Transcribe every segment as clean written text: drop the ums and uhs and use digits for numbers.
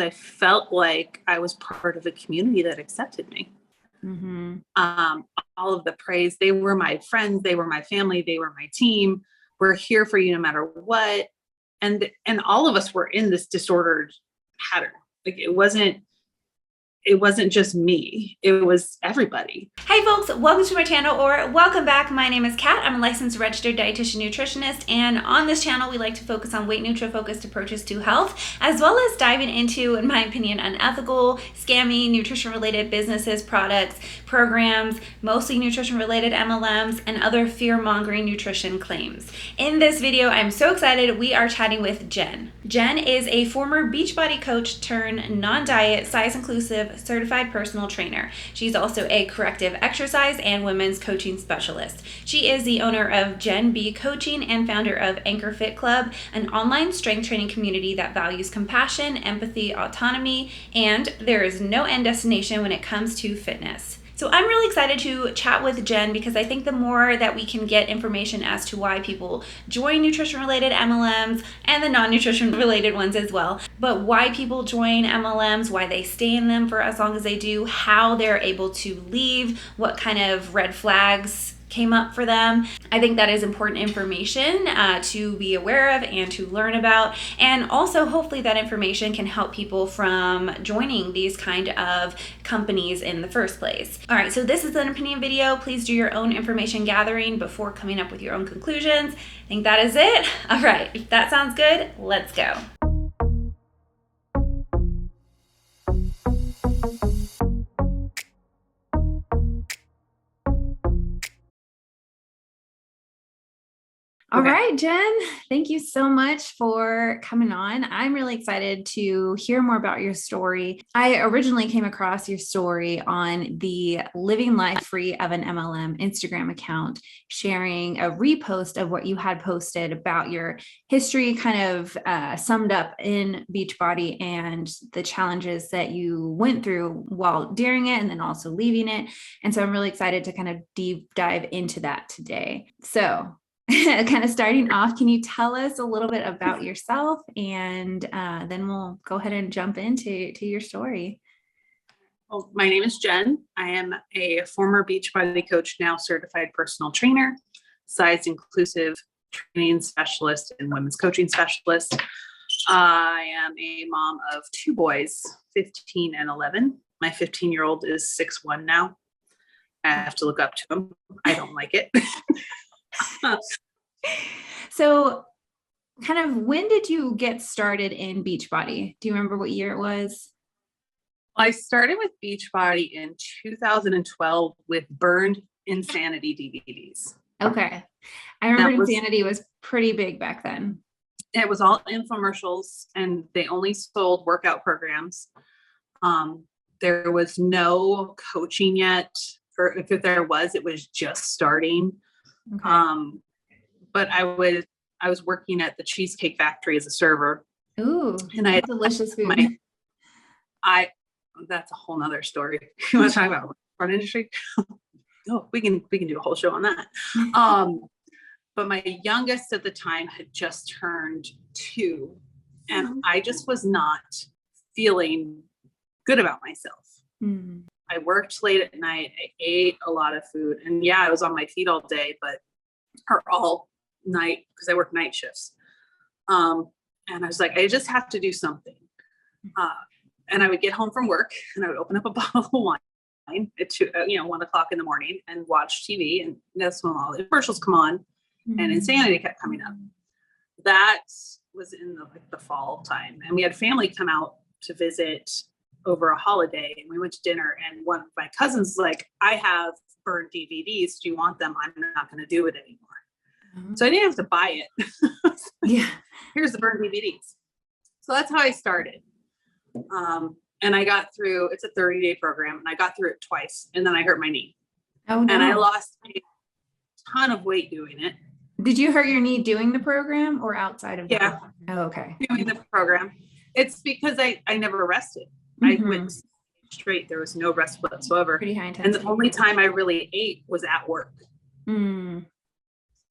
I felt like I was part of a community that accepted me. Mm-hmm. All of the praise, they were my friends, they were my family, they were my team. We're here for you no matter what. And all of us were in this disordered pattern. Like it wasn't just me. It was everybody. Hey folks, welcome to my channel, or welcome back. My name is Kat. I'm a licensed registered dietitian nutritionist, and on this channel we like to focus on weight neutral focused approaches to health, as well as diving into, in my opinion, unethical, scammy, nutrition related businesses, products, programs, mostly nutrition related MLMs, and other fear-mongering nutrition claims. In this video, I'm so excited. We are chatting with Jen. Jen is a former Beachbody coach turned non-diet, size inclusive certified personal trainer. She's also a corrective exercise and women's coaching specialist. She is the owner of Jen B Coaching and founder of Anchor Fit Club, an online strength training community that values compassion, empathy, autonomy, and there is no end destination when it comes to fitness. So I'm really excited to chat with Jen because I think the more that we can get information as to why people join nutrition-related MLMs and the non-nutrition related ones as well, but why people join MLMs, why they stay in them for as long as they do, how they're able to leave, what kind of red flags came up for them. I think that is important information to be aware of and to learn about, and also hopefully that information can help people from joining these kind of companies in the first place. All right, so this is an opinion video. Please do your own information gathering before coming up with your own conclusions. I think that is it. All right, if that sounds good, let's go. All right, Jen, thank you so much for coming on. I'm really excited to hear more about your story. I originally came across your story on the Living Life Free of an MLM Instagram account, sharing a repost of what you had posted about your history, kind of summed up in Beachbody and the challenges that you went through while during it and then also leaving it. And so I'm really excited to kind of deep dive into that today. So kind of starting off, can you tell us a little bit about yourself, and then we'll go ahead and jump into your story. Well, my name is Jen. I am a former Beachbody coach, now certified personal trainer, size inclusive training specialist, and women's coaching specialist. I am a mom of two boys, 15 and 11. My 15-year-old is 6'1" now. I have to look up to him. I don't like it. So kind of when did you get started in Beachbody? Do you remember what year it was? I started with Beachbody in 2012 with Burned Insanity DVDs. Okay. I remember Insanity was pretty big back then. It was all infomercials and they only sold workout programs. There was no coaching yet, or if there was, it was just starting. Okay. But I was working at the Cheesecake Factory as a server. Ooh, and I had delicious food. That's a whole nother story. You want to talk about restaurant industry? Oh, we can do a whole show on that. But my youngest at the time had just turned 2, and I just was not feeling good about myself. Mm-hmm. I worked late at night. I ate a lot of food, and yeah, I was on my feet all day, or all night because I work night shifts. And I was like, I just have to do something. And I would get home from work and I would open up a bottle of wine at 1 o'clock in the morning and watch TV. And that's when all the commercials come on. Mm-hmm. And Insanity kept coming up. That was in the fall time. And we had family come out to visit over a holiday, and we went to dinner, and one of my cousins was like, I have Burned DVDs. Do you want them? I'm not going to do it anymore. Mm-hmm. So I didn't have to buy it. Yeah. Here's the Burned DVDs. So that's how I started. And I got through, it's a 30-day program, and I got through it twice, and then I hurt my knee. Oh, no. And I lost a ton of weight doing it. Did you hurt your knee doing the program or outside of the program? Oh, okay. Doing the program. It's because I never rested. Mm-hmm. I went straight. There was no rest whatsoever. Pretty high intensity. And the only time I really ate was at work. Mm.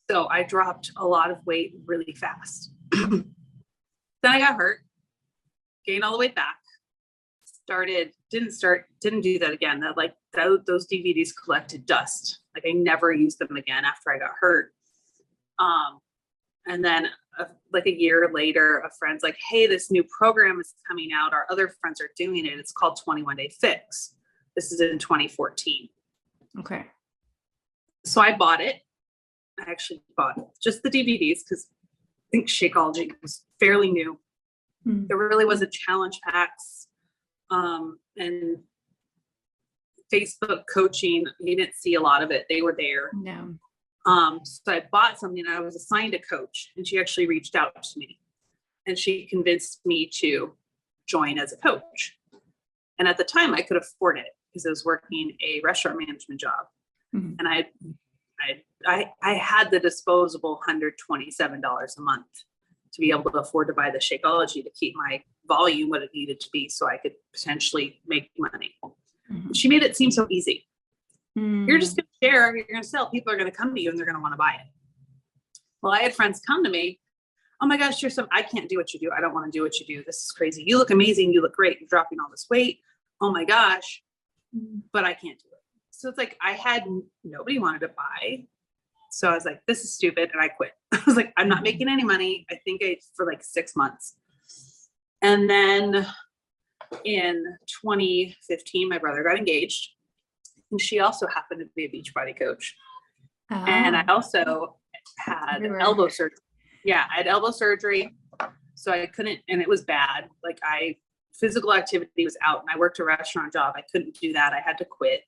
So I dropped a lot of weight really fast. Then I got hurt, gained all the way back. didn't do that again. That like those DVDs collected dust. Like I never used them again after I got hurt. And then like a year later, a friend's like, hey, this new program is coming out. Our other friends are doing it. It's called 21 Day Fix. This is in 2014. Okay. So I bought it. I actually bought just the DVDs because I think Shakeology was fairly new. There really wasn't challenge packs. And Facebook coaching, you didn't see a lot of it. They were there. No. So I bought something and I was assigned a coach, and she actually reached out to me and she convinced me to join as a coach. And at the time I could afford it because I was working a restaurant management job. And I had the disposable $127 a month to be able to afford to buy the Shakeology to keep my volume what it needed to be so I could potentially make money. She made it seem so easy. You're just going to share, you're going to sell, people are going to come to you and they're going to want to buy it. Well, I had friends come to me, oh my gosh, I can't do what you do. I don't want to do what you do. This is crazy. You look amazing. You look great. You're dropping all this weight. Oh my gosh, but I can't do it. So it's like, nobody wanted to buy. So I was like, this is stupid. And I quit. I was like, I'm not making any money. I think for like 6 months. And then in 2015, my brother got engaged. And she also happened to be a Beachbody coach. And I also had elbow surgery. Yeah, I had elbow surgery. So I couldn't, and it was bad. Like physical activity was out, and I worked a restaurant job. I couldn't do that. I had to quit.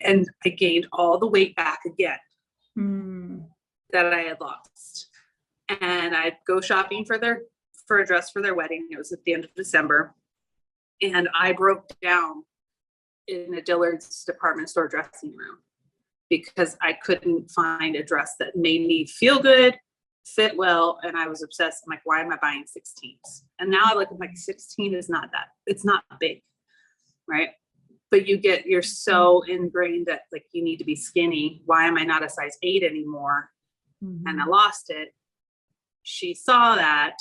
And I gained all the weight back again that I had lost. And I'd go shopping for a dress for their wedding. It was at the end of December. And I broke down in a Dillard's department store dressing room because I couldn't find a dress that made me feel good, fit well. And I was obsessed. I'm like, why am I buying 16s? And now I look, I'm like, 16 is not that, it's not big, right? But you're so ingrained that like, you need to be skinny. Why am I not a size 8 anymore? And I lost it. She saw that,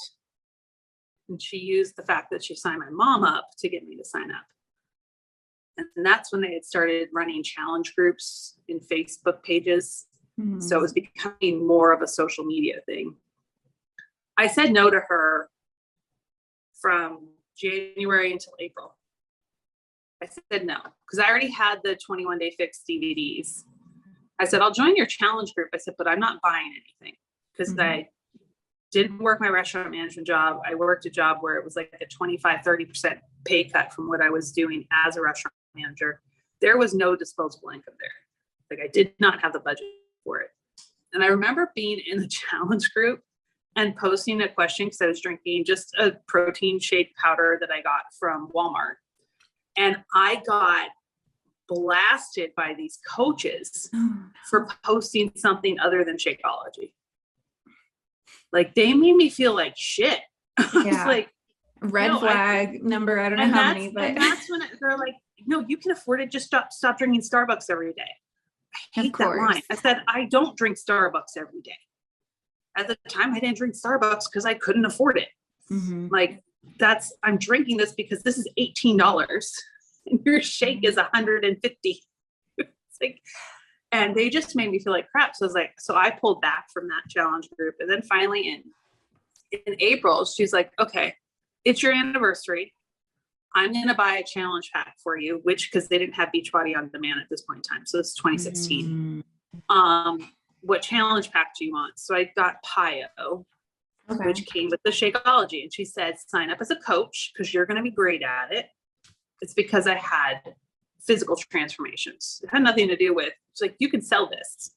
and she used the fact that she signed my mom up to get me to sign up. And that's when they had started running challenge groups in Facebook pages. So it was becoming more of a social media thing. I said no to her from January until April. I said no, because I already had the 21 Day Fix DVDs. I said, I'll join your challenge group. I said, but I'm not buying anything because I didn't work my restaurant management job. I worked a job where it was like a 25-30% pay cut from what I was doing as a restaurant manager. There was no disposable income there. Like I did not have the budget for it. And I remember being in the challenge group and posting a question because I was drinking just a protein shake powder that I got from Walmart. And I got blasted by these coaches for posting something other than Shakeology. Like they made me feel like shit. Yeah. Like red flag number. I don't know how many, but and that's when they're like, no, you can afford it. Just stop drinking Starbucks every day. I hate that line. I said, I don't drink Starbucks every day. At the time, I didn't drink Starbucks because I couldn't afford it. Like I'm drinking this because this is $18 and your shake is $150. It's like, and they just made me feel like crap. So I was like, so I pulled back from that challenge group. And then finally in April, she's like, okay, it's your anniversary. I'm going to buy a challenge pack for you, because they didn't have Beachbody on demand at this point in time. So it's 2016. What challenge pack do you want? So I got PIO, which came with the Shakeology. And she said, sign up as a coach because you're going to be great at it. It's because I had physical transformations. It had nothing to do with, it's like, you can sell this.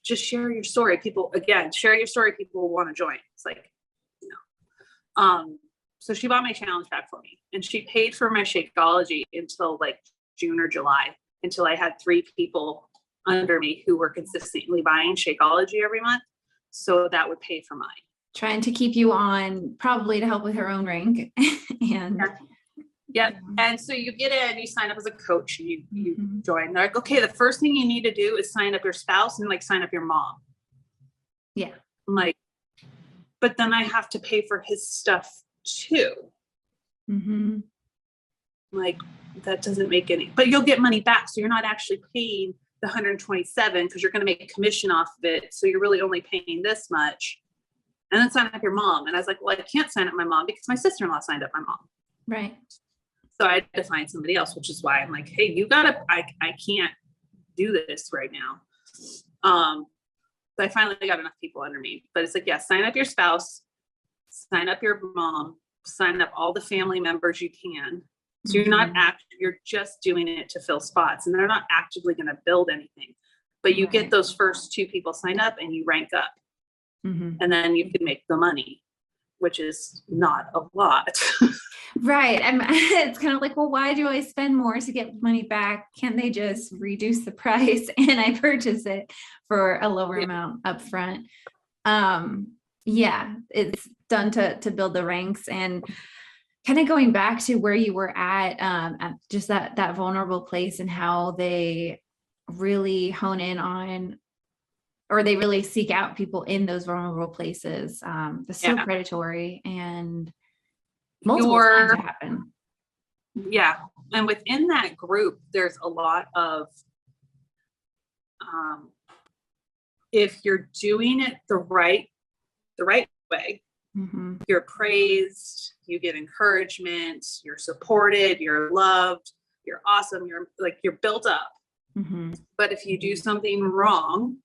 Just share your story. Share your story. People will want to join. It's like, so she bought my challenge pack for me, and she paid for my Shakeology until like June or July, until I had 3 people under me who were consistently buying Shakeology every month. So that would pay for mine. Trying to keep you on, probably to help with her own rank. And yeah. And so you get in, you sign up as a coach, and you join. They're like, okay, the first thing you need to do is sign up your spouse and like sign up your mom. Yeah. I'm like, but then I have to pay for his stuff too. Mm-hmm. Like, that doesn't make any, but you'll get money back. So you're not actually paying the 127 because you're going to make a commission off of it. So you're really only paying this much. And then sign up your mom. And I was like, well, I can't sign up my mom because my sister-in-law signed up my mom. Right. So I had to find somebody else, which is why I'm like, hey, I can't do this right now. So I finally got enough people under me, but it's like, yeah, sign up your spouse, sign up your mom, sign up all the family members you can. So you're not you're just doing it to fill spots, and they're not actively going to build anything, but you get those first 2 people sign up and you rank up, and then you can make the money, which is not a lot. Right. It's kind of like, well, why do I spend more to get money back? Can't they just reduce the price and I purchase it for a lower amount upfront? Yeah, it's done to build the ranks. And kind of going back to where you were at just that vulnerable place, and how they really hone in on, or they really seek out people in those vulnerable places. It's so predatory, and multiple times happen. Yeah. And within that group, there's a lot of, if you're doing it the right way, you're praised, you get encouragement, you're supported, you're loved, you're awesome, you're built up. But if you do something wrong,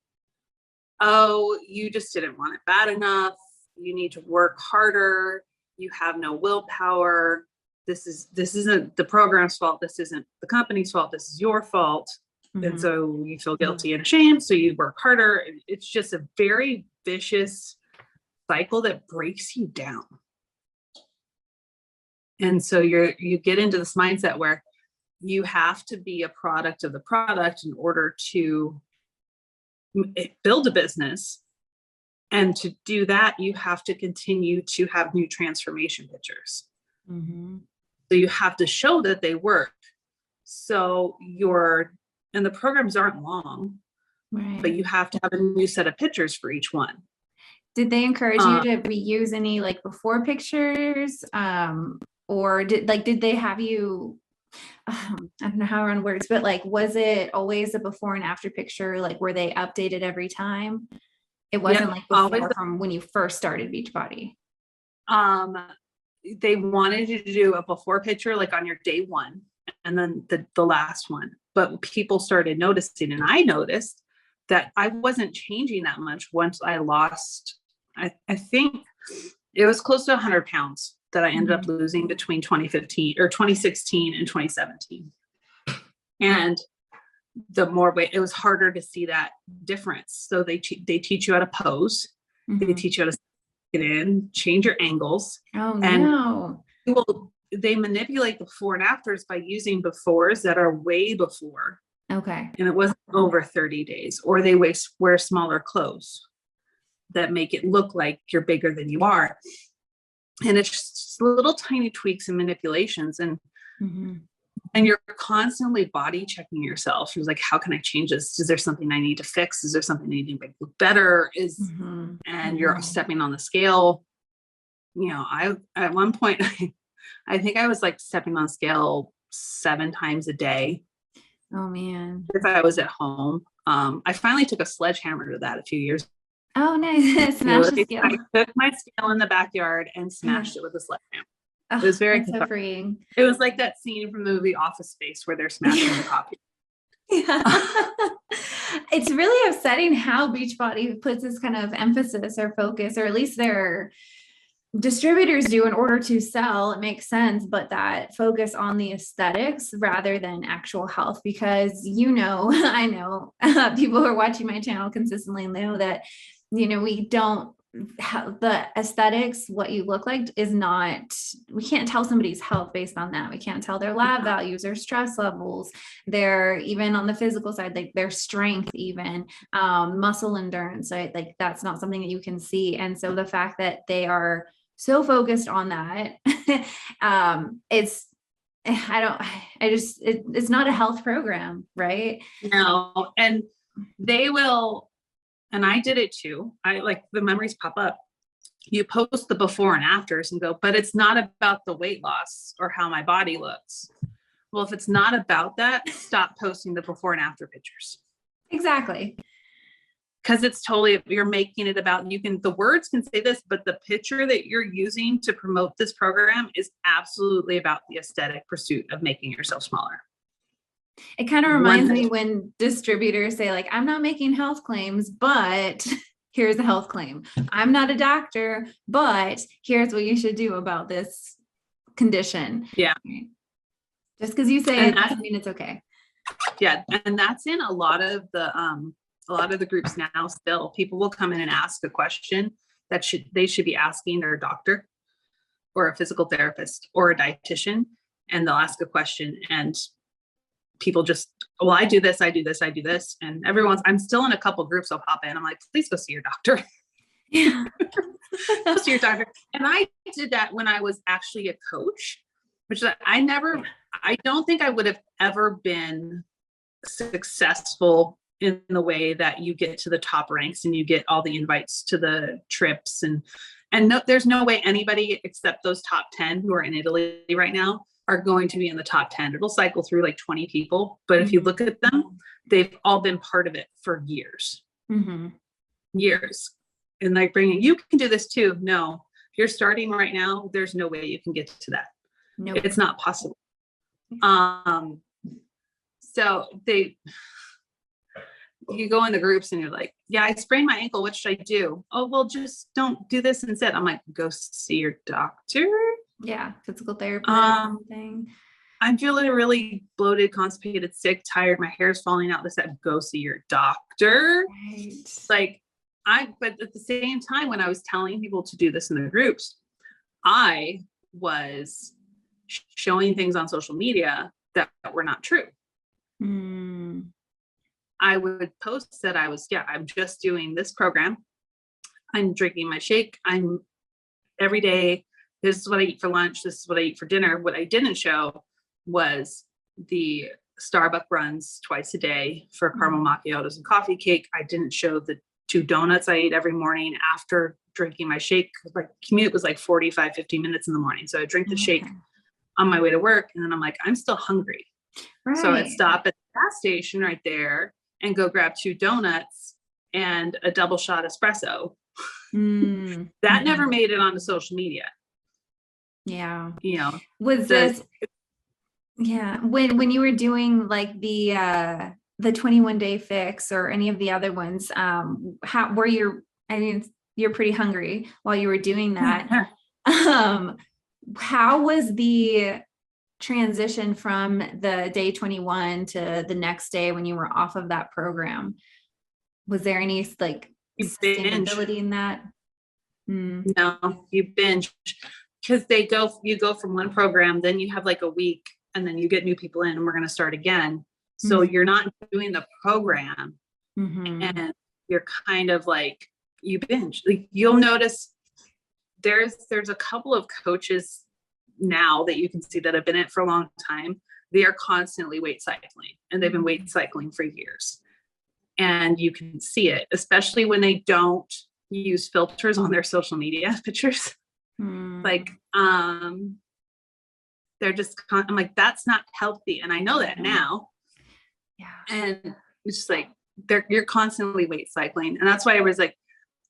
oh, you just didn't want it bad enough, you need to work harder, you have no willpower, this isn't the program's fault, this isn't the company's fault, this is your fault. And so you feel guilty and ashamed, so you work harder. It's just a very vicious cycle that breaks you down. And so you get into this mindset where you have to be a product of the product in order to build a business. And to do that, you have to continue to have new transformation pictures. So you have to show that they work. So and the programs aren't long, but you have to have a new set of pictures for each one. Did they encourage you to reuse any like before pictures? Or did they have you, I don't know how around words, but like, was it always a before and after picture? Like, were they updated every time? It wasn't like before from when you first started Beachbody. They wanted you to do a before picture, like on your day 1, and then the last one. But people started noticing, and I noticed that I wasn't changing that much once I lost, I think it was close to 100 pounds that I ended up losing between 2016 and 2017. And the more weight, it was harder to see that difference. So they teach you how to pose. They teach you how to get in, change your angles. Oh, no. And they manipulate the before and afters by using befores that are way before. Okay. And it wasn't over 30 days, or they wear smaller clothes that make it look like you're bigger than you are. And it's just little tiny tweaks and manipulations. And you're constantly body checking yourself. You're like, how can I change this? Is there something I need to fix? Is there something I need to make look better? And you're stepping on the scale. At one point, I think I was like stepping on scale 7 times a day. Oh man. If I was at home. I finally took a sledgehammer to that a few years. Oh, nice. Smash the scale. I took my scale in the backyard and smashed it with a sledgehammer. Oh, it was very so freeing. It was like that scene from the movie Office Space where they're smashing the copy. It's really upsetting how Beachbody puts this kind of emphasis or focus, or at least their distributors do, in order to sell. It makes sense, but that focus on the aesthetics rather than actual health, because I know people who are watching my channel consistently know that we don't have the aesthetics. What you look like is not, we can't tell somebody's health based on that. We can't tell their lab values, their stress levels, their, even on the physical side, like their strength, even muscle endurance. So like that's not something that you can see. And so the fact that they are so focused on that, it's not a health program, right? No. And they will, and I did it too. I like, the memories pop up. you post the before and afters and go, but it's not about the weight loss or how my body looks. Well, if it's not about that, stop posting the before and after pictures. Exactly. Because it's totally, you're making it about, the words can say this, but the picture that you're using to promote this program is absolutely about the aesthetic pursuit of making yourself smaller. It kind of reminds me when distributors say like, I'm not making health claims, but here's a health claim. I'm not a doctor, but here's what you should do about this condition. Yeah. Just because you say it doesn't mean it's okay. Yeah. And that's in a lot of the groups now. Still, people will come in and ask a question that they should be asking their doctor or a physical therapist or a dietitian. And they'll ask a question and people just, well, I do this. And I'm still in a couple groups. I'll pop in. I'm like, please go see your doctor. Yeah. Go see your doctor. And I did that when I was actually a coach, which I don't think I would have ever been successful in the way that you get to the top ranks and you get all the invites to the trips and no, there's no way anybody except those top 10 who are in Italy right now are going to be in the top 10. It'll cycle through like 20 people. But if you look at them, they've all been part of it for years, years. And like you can do this too. No, if you're starting right now, there's no way you can get to that. No, it's not possible. So you go in the groups and you're like, yeah, I sprained my ankle. What should I do? Oh, well, just don't do this instead. I'm like, go see your doctor. Yeah. Physical therapy. Thing. I'm feeling really bloated, constipated, sick, tired. My hair's falling out. This, that. Go see your doctor. Right. But at the same time, when I was telling people to do this in the groups, I was showing things on social media that were not true. I would post that I'm just doing this program. I'm drinking my shake. I'm every day. This is what I eat for lunch. This is what I eat for dinner. What I didn't show was the Starbucks runs twice a day for caramel macchiatos and coffee cake. I didn't show the 2 donuts I ate every morning after drinking my shake. My commute was like 45, 50 minutes in the morning. So I drink the shake on my way to work. And then I'm like, I'm still hungry. Right. So I'd stop at the gas station right there and go grab 2 donuts and a double shot espresso. That never made it onto social media. Yeah. Was when you were doing like the 21-day fix or any of the other ones, how were you're pretty hungry while you were doing that. How was the transition from the day 21 to the next day when you were off of that program? Was there any like sustainability in that? No, you binge because you go from one program, then you have like a week and then you get new people in and we're going to start again. So you're not doing the program and you're kind of like, you binge. Like you'll notice there's a couple of coaches now that you can see that have been in it for a long time. They are constantly weight cycling and they've been weight cycling for years. And you can see it, especially when they don't use filters on their social media pictures. Like, they're just, I'm like, that's not healthy. And I know that now. Yeah. And it's just like, you're constantly weight cycling. And that's why I was like,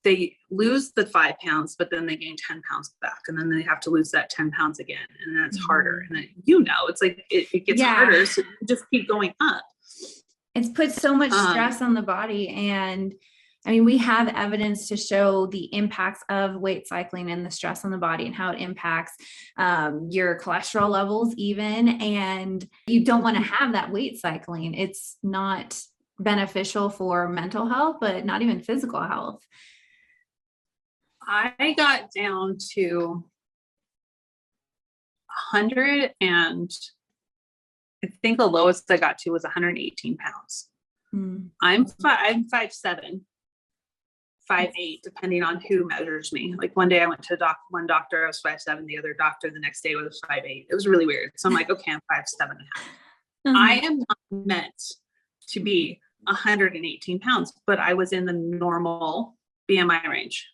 they lose the 5 pounds, but then they gain 10 pounds back. And then they have to lose that 10 pounds again. And that's harder. And then, it's like, it gets harder. So you just keep going up. It's put so much stress on the body. And I mean, we have evidence to show the impacts of weight cycling and the stress on the body and how it impacts your cholesterol levels even. And you don't want to have that weight cycling. It's not beneficial for mental health, but not even physical health. I got down to 100 and I think the lowest I got to was 118 pounds. I'm 5'7", 5'8", depending on who measures me. Like one day I went to one doctor, I was 5'7", the other doctor the next day was 5'8". It was really weird. So I'm like, okay, I'm 5'7.5". I am not meant to be 118 pounds, but I was in the normal BMI range.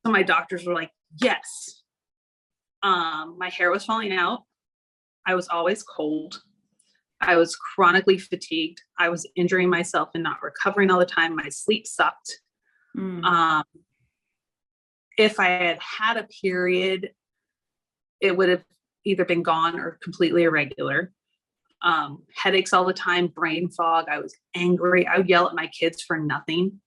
So my doctors were like, yes. My hair was falling out. I was always cold. I was chronically fatigued. I was injuring myself and not recovering all the time. My sleep sucked. If I had had a period, it would have either been gone or completely irregular. Headaches all the time, brain fog. I was angry. I would yell at my kids for nothing.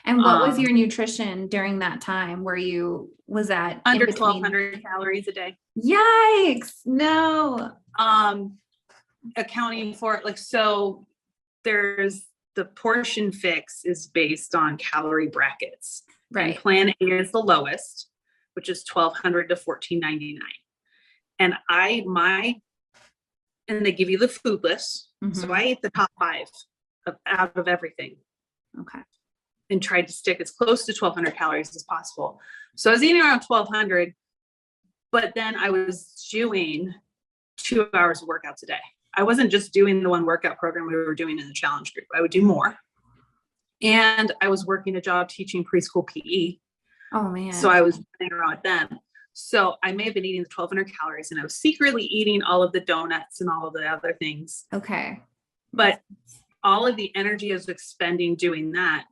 And what was your nutrition during that time? Was that under 1,200 calories a day? Yikes. No. Accounting for it, like, so there's the portion fix is based on calorie brackets. Right. And plan A is the lowest, which is 1,200 to 1,499. And and they give you the food list. So I ate the top 5 out of everything. Okay. And tried to stick as close to 1,200 calories as possible. So I was eating around 1,200, but then I was doing 2 hours of workouts a day. I wasn't just doing the one workout program we were doing in the challenge group. I would do more. And I was working a job teaching preschool PE. Oh man. So I was running around with them. So I may have been eating the 1,200 calories, and I was secretly eating all of the donuts and all of the other things. Okay. But all of the energy I was expending doing that,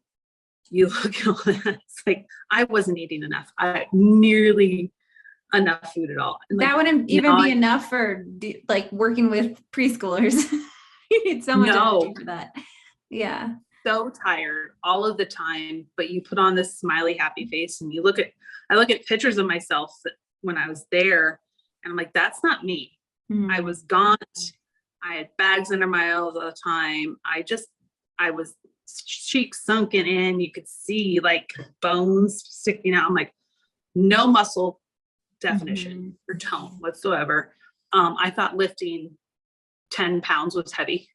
you look at all that, it's like I wasn't eating enough. Nearly enough food at all. And that wouldn't even be enough for like working with preschoolers. You need so much energy for that. Yeah. So tired all of the time, but you put on this smiley, happy face, and I look at pictures of myself when I was there, and I'm like, that's not me. I was gaunt. I had bags under my eyes all the time. I was cheeks sunken in. You could see like bones sticking out. I'm like, no muscle definition or tone whatsoever. I thought lifting 10 pounds was heavy.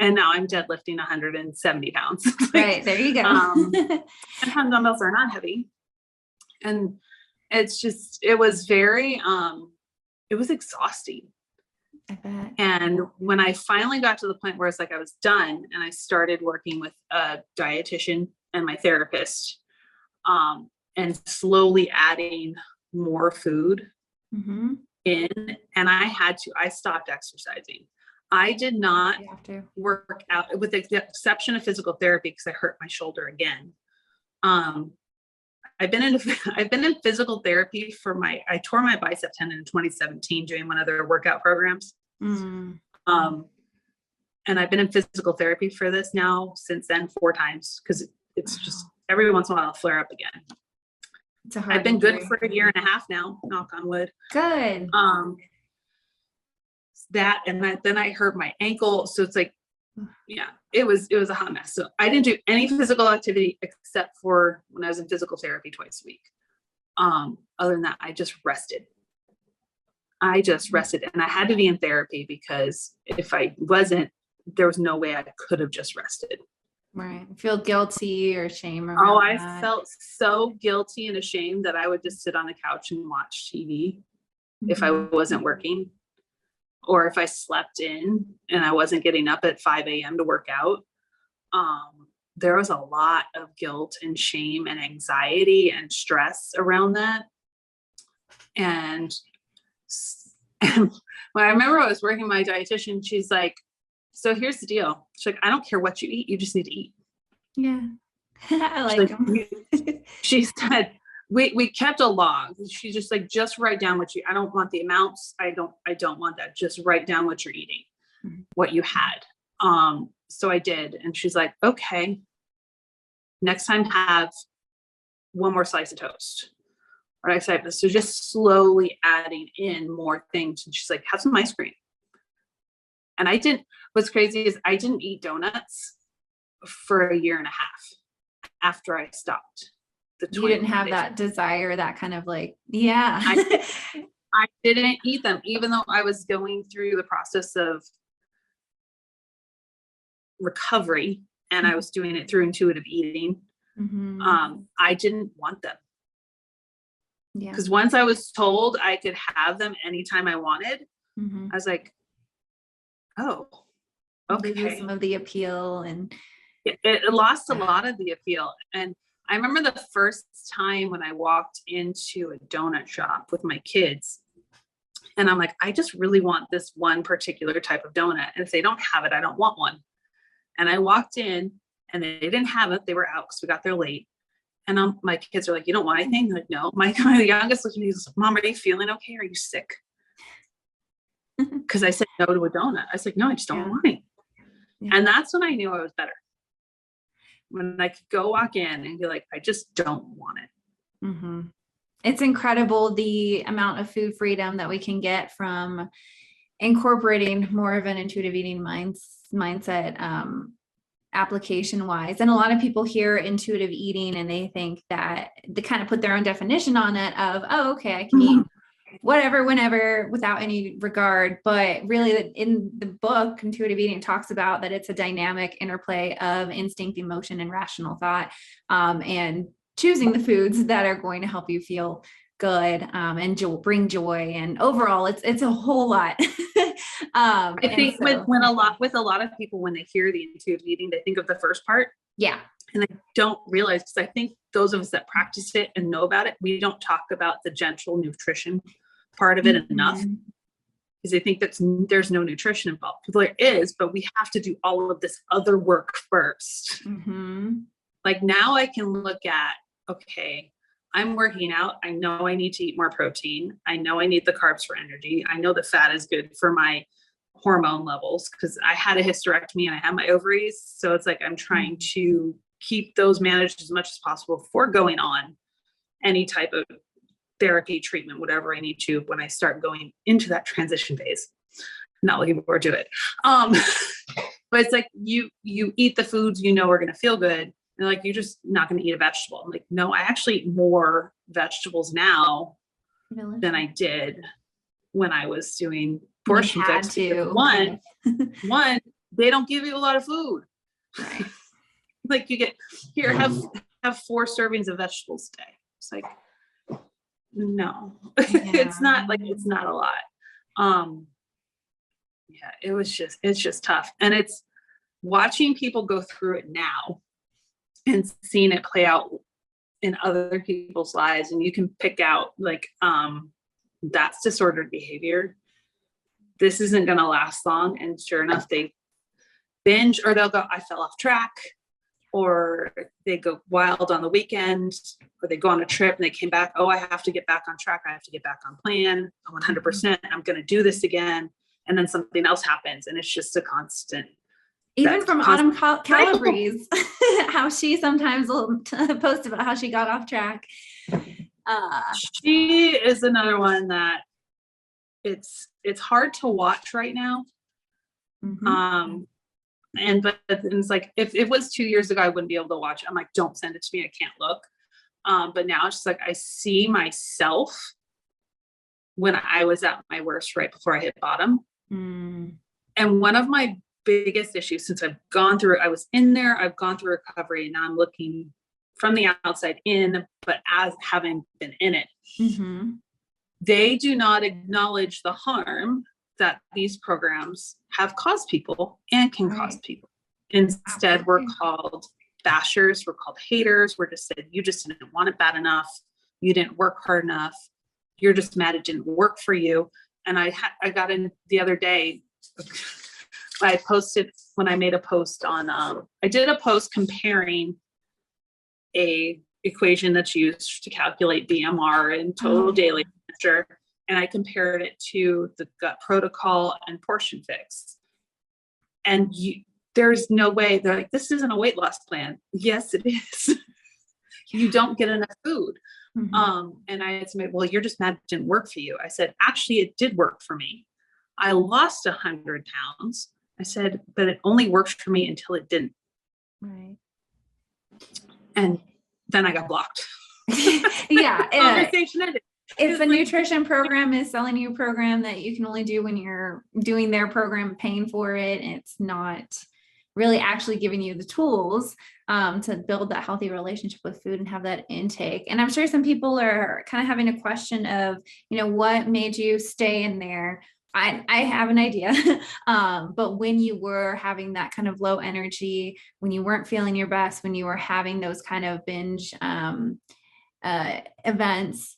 And now I'm deadlifting 170 pounds. Right. There you go. 10-pound dumbbells are not heavy. And it was very, it was exhausting. I bet. And when I finally got to the point where it's like I was done and I started working with a dietitian and my therapist, and slowly adding more food in, and I stopped exercising. I did not work out, with the exception of physical therapy, because I hurt my shoulder again. I've been in physical therapy I tore my bicep tendon in 2017 doing one of their workout programs. And I've been in physical therapy for this now since then 4 times, because it's just every once in a while I'll flare up again. I've been good for 1.5 years now, knock on wood. Good. That, and then I hurt my ankle. So it's like, yeah, it was a hot mess. So I didn't do any physical activity except for when I was in physical therapy twice a week. Other than that, I just rested. And I had to be in therapy, because if I wasn't, there was no way I could have just rested. Right. Feel guilty or shame. I felt so guilty and ashamed that I would just sit on the couch and watch TV if I wasn't working, or if I slept in and I wasn't getting up at 5 a.m. to work out. There was a lot of guilt and shame and anxiety and stress around that. And when I remember I was working with my dietitian, she's like, so here's the deal. She's like, I don't care what you eat. You just need to eat. Yeah. I like them. She said, we kept a log. She's just like, just write down I don't want the amounts. I don't want that. Just write down what you're eating, what you had. So I did. And she's like, okay, next time have one more slice of toast. Or I said, so just slowly adding in more things. And she's like, have some ice cream. And what's crazy is I didn't eat donuts for 1.5 years after I stopped. You didn't have that desire, that kind of like, yeah. I didn't eat them, even though I was going through the process of recovery, and I was doing it through intuitive eating. I didn't want them. Yeah. Because once I was told I could have them anytime I wanted, I was like, oh, okay. Some of the appeal, and it lost a lot of the appeal. And I remember the first time when I walked into a donut shop with my kids, and I'm like, I just really want this one particular type of donut. And if they don't have it, I don't want one. And I walked in and they didn't have it. They were out because we got there late. And my kids are like, you don't want anything? I'm like, no. My youngest looks at me and goes, Mom, are you feeling okay? Are you sick? Because I said no to a donut. I was like, no, I just don't want it. Yeah. And that's when I knew I was better. When I could go walk in and be like, I just don't want it. Mm-hmm. It's incredible the amount of food freedom that we can get from incorporating more of an intuitive eating mindset, application wise. And a lot of people hear intuitive eating and they think that they kind of put their own definition on it of, oh, okay, I can eat whatever, whenever, without any regard. But really in the book, Intuitive Eating talks about that it's a dynamic interplay of instinct, emotion, and rational thought, and choosing the foods that are going to help you feel good, and bring joy. And overall, it's a whole lot. I think with a lot of people, when they hear the intuitive eating, they think of the first part. Yeah. And I don't realize, because I think those of us that practice it and know about it, we don't talk about the gentle nutrition part of it enough, because they think that there's no nutrition involved. There is, but we have to do all of this other work first. Like now I can look at, okay, I'm working out. I know I need to eat more protein. I know I need the carbs for energy. I know the fat is good for my hormone levels, because I had a hysterectomy and I had my ovaries. So it's like, I'm trying to keep those managed as much as possible before going on any type of therapy, treatment, whatever I need to, when I start going into that transition phase. Not looking forward to it. But it's like, you eat the foods, you know, are going to feel good. And like, you're just not going to eat a vegetable. I'm like, no, I actually eat more vegetables now than I did when I was doing portion fix. One, they don't give you a lot of food. Right. Like you get here, have 4 servings of vegetables a day. It's like, no, it's not a lot. Yeah, it's just tough. And it's watching people go through it now and seeing it play out in other people's lives. And you can pick out like, that's disordered behavior. This isn't going to last long. And sure enough, they binge, or they'll go, I fell off track, or they go wild on the weekend, or they go on a trip and they came back. Oh, I have to get back on track. I have to get back on plan. 100%. I'm going to do this again. And then something else happens. And it's just a constant. Even from Autumn Calabrese, how she sometimes will post about how she got off track. She is another one that it's hard to watch right now. But it's like, if it was 2 years ago, I wouldn't be able to watch it. I'm like, don't send it to me. I can't look. But now it's just like, I see myself when I was at my worst right before I hit bottom. And one of my biggest issues, since I've gone through it, I was in there, I've gone through recovery, and now I'm looking from the outside in, but as having been in it, they do not acknowledge the harm that these programs have caused people and can cause people. Instead, we're called bashers, we're called haters. We're just said, you just didn't want it bad enough. You didn't work hard enough. You're just mad it didn't work for you. And I got in the other day, I posted, when I made a post on, I did a post comparing a equation that's used to calculate BMR and total daily temperature. And I compared it to the gut protocol and portion fix. And there's no way. They're like, this isn't a weight loss plan. Yes, it is. You don't get enough food. And I said, well, you're just mad it didn't work for you. I said, actually, it did work for me. I lost 100 pounds. I said, but it only worked for me until it didn't. Right. And then I got blocked. Yeah. Conversation ended. If a nutrition program is selling you a program that you can only do when you're doing their program, paying for it, it's not really actually giving you the tools to build that healthy relationship with food and have that intake. And I'm sure some people are kind of having a question of, what made you stay in there I have an idea. But when you were having that kind of low energy, when you weren't feeling your best, when you were having those kind of binge events,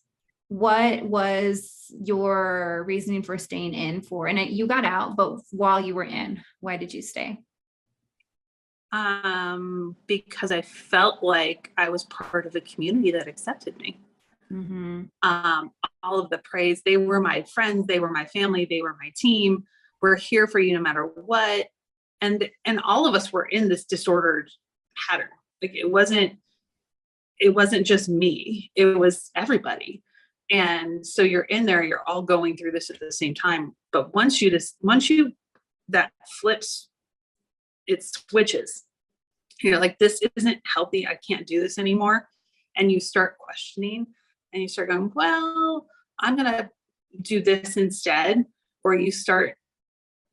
what was your reasoning for staying in for? And you got out, but while you were in, why did you stay? Because I felt like I was part of a community that accepted me. Mm-hmm. All of the praise, they were my friends, they were my family, they were my team. We're here for you no matter what. And all of us were in this disordered pattern. Like it wasn't just me, it was everybody. And so you're in there, you're all going through this at the same time. But once you that flips, it switches. You're like, this isn't healthy. I can't do this anymore. And you start questioning and you start going, well, I'm going to do this instead. Or you start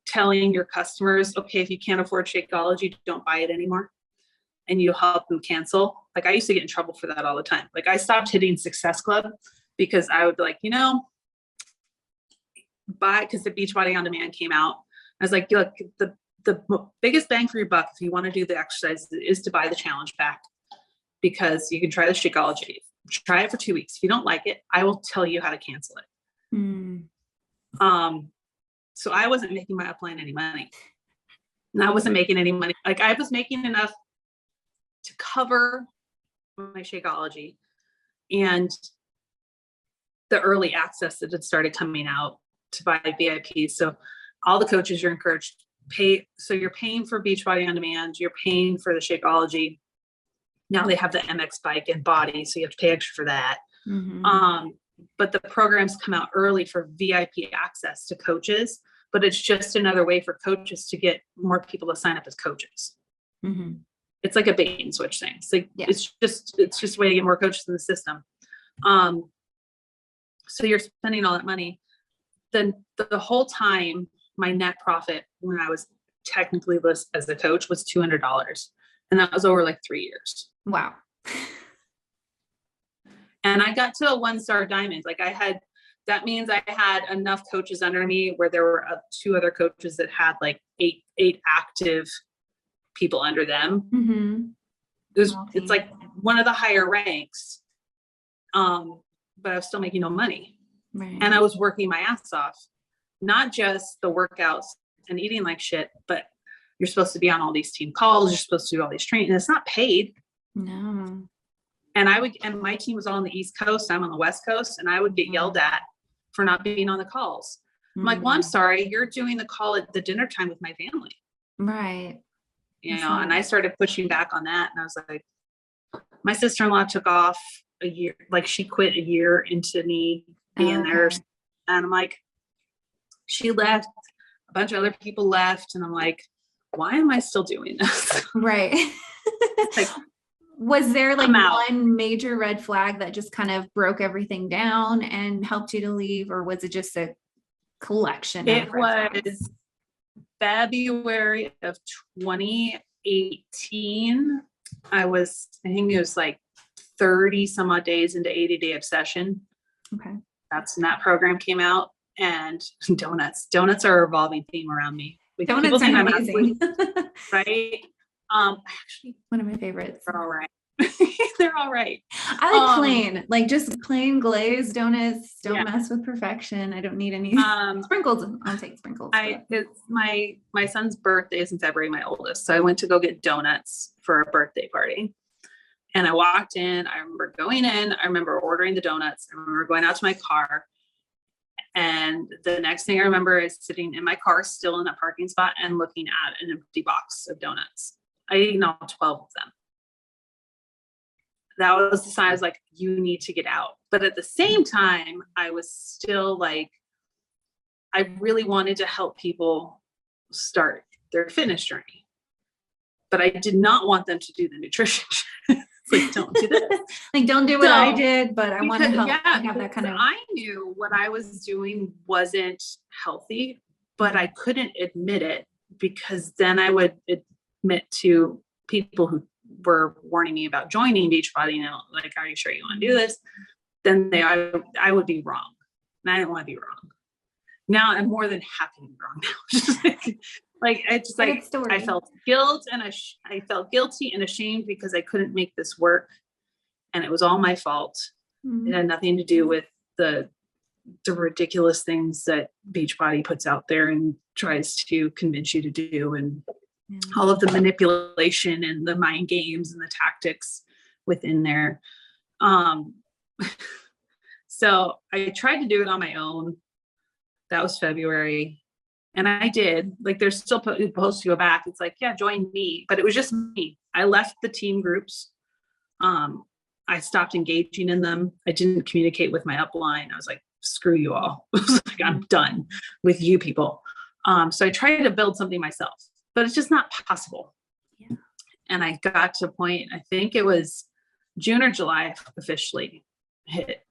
telling your customers, okay, if you can't afford Shakeology, don't buy it anymore. And you help them cancel. Like I used to get in trouble for that all the time. Like I stopped hitting Success Club because I would be like, because the Beachbody On Demand came out. I was like, look, the biggest bang for your buck, if you want to do the exercise, is to buy the challenge pack, because you can try the Shakeology. Try it for 2 weeks. If you don't like it, I will tell you how to cancel it. Mm. So I wasn't making my upline any money. And I wasn't making any money. Like I was making enough to cover my Shakeology and the early access that had started coming out to buy VIPs. So all the coaches, you're encouraged pay. So you're paying for Beachbody On Demand. You're paying for the Shakeology. Now they have the MX bike and body, so you have to pay extra for that. Mm-hmm. But the programs come out early for VIP access to coaches, but it's just another way for coaches to get more people to sign up as coaches. Mm-hmm. It's like a bait and switch thing. It's like, it's just a way to get more coaches in the system. So you're spending all that money. Then the whole time, my net profit when I was technically listed as a coach was $200. And that was over like 3 years. Wow. And I got to a 1-star diamond. Like that means I had enough coaches under me where there were 2 other coaches that had like eight active people under them. Mm-hmm. It's like one of the higher ranks. But I was still making no money. Right. And I was working my ass off, not just the workouts and eating like shit, but you're supposed to be on all these team calls. You're supposed to do all these training. And it's not paid. No. And my team was all on the East Coast. I'm on the West Coast, and I would get yelled at for not being on the calls. I'm like, well, I'm sorry. You're doing the call at the dinner time with my family. Right. And I started pushing back on that. And I was like, my sister-in-law took off a year, like she quit a year into me being there. And I'm like, she left, a bunch of other people left. And I'm like, why am I still doing this? Right. Like, was there like one major red flag that just kind of broke everything down and helped you to leave? Or was it just a collection? It was February of 2018. I think it was like 30 some odd days into 80-day obsession. Okay. That's when that program came out. And donuts are a revolving theme around me. Donuts are amazing. Right? Actually, one of my favorites. They're all right. They're all right. I like plain, like just plain glazed donuts. Don't mess with perfection. I don't need any sprinkles. I'll take sprinkles. It's my son's birthday is in February, my oldest. So I went to go get donuts for a birthday party. And I walked in. I remember going in. I remember ordering the donuts. I remember going out to my car. And the next thing I remember is sitting in my car, still in that parking spot, and looking at an empty box of donuts. I ate all 12 of them. That was the sign. I was like, you need to get out. But at the same time, I was still like, I really wanted to help people start their fitness journey. But I did not want them to do the nutrition. Like, don't do this. Like, don't do what I did, but I want to help. Have that kind of. I knew what I was doing wasn't healthy, but I couldn't admit it, because then I would admit to people who were warning me about joining Beachbody, like, are you sure you want to do this? Then I would be wrong. And I didn't want to be wrong. now I'm more than happy to be wrong now. It's like I felt guilt and I felt guilty and ashamed because I couldn't make this work, and it was all my fault. It had nothing to do with the ridiculous things that Beachbody puts out there and tries to convince you to do, and all of the manipulation and the mind games and the tactics within there. So I tried to do it on my own. That was February. And I did. Like, they're still supposed to go back. It's like, yeah, join me. But it was just me. I left the team groups. I stopped engaging in them. I didn't communicate with my upline. I was like, screw you all. I was like, I'm done with you people. So I tried to build something myself, but it's just not possible. Yeah. And I got to a point, I think it was June or July, officially hit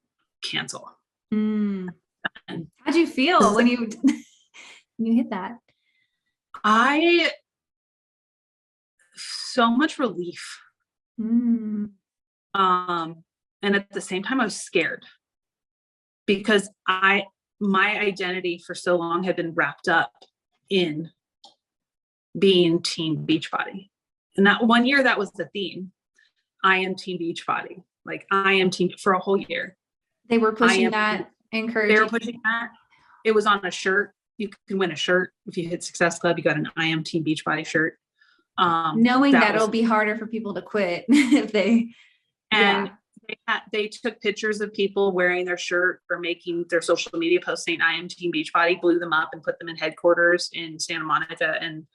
cancel. How'd you feel when you hit that? So much relief. And at the same time, I was scared because my identity for so long had been wrapped up in being Team Beachbody. And that one year, that was the theme. I am Team Beachbody. Like, I am team for a whole year. They were pushing that, encouraging. They were pushing that. It was on a shirt. You can win a shirt. If you hit Success Club, you got an I am Team Beachbody shirt. Knowing that it'll be harder for people to quit if they, they took pictures of people wearing their shirt or making their social media posts saying I am Team Beachbody, blew them up and put them in headquarters in Santa Monica and